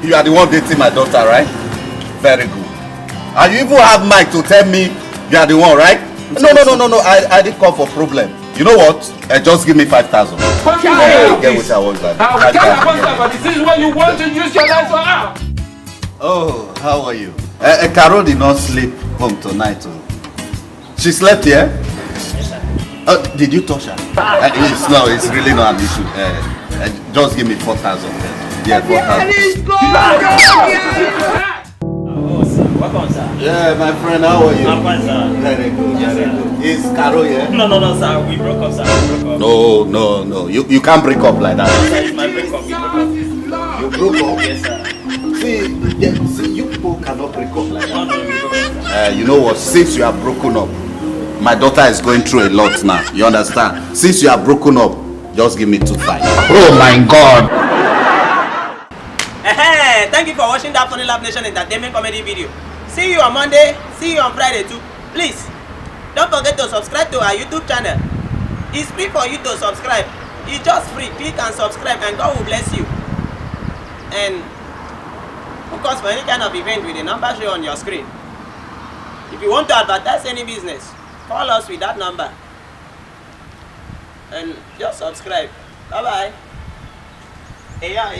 You are the one dating my daughter, right? Very good. And you even have mic to tell me you are the one, right? No. I didn't call for problem. You know what? Just give me 5,000. Get what I want. But this is when you want to use your life for her. Oh, how are you? Carol did not sleep home tonight. She slept here? Yes, sir. Did you touch her? It's really not an issue. Just give me 4,000. Yeah, 4,000. Oh, sir. Welcome, sir. Yeah, my friend, how are you? I'm fine, sir. Very good, Yes, very sir. good. Is Carol here? No, sir. We broke up, sir. We broke up. No. You can't break up like that. Sir, it's my breakup. We broke up. You broke up? Yes, sir. See, you people cannot break up like that. No, we broke up, sir. You know what? Since you are broken up, my daughter is going through a lot now. You understand? Since you are broken up, just give me 2,500. Oh my God. Thank you for watching that funny Laff Nation entertainment comedy video. See you on Monday. See you on Friday too. Please, don't forget to subscribe to our YouTube channel. It's free for you to subscribe. It's just free. Click and subscribe and God will bless you. And book us for any kind of event with the number shown on your screen. If you want to advertise any business, call us with that number. And just subscribe. Bye bye. Yeah.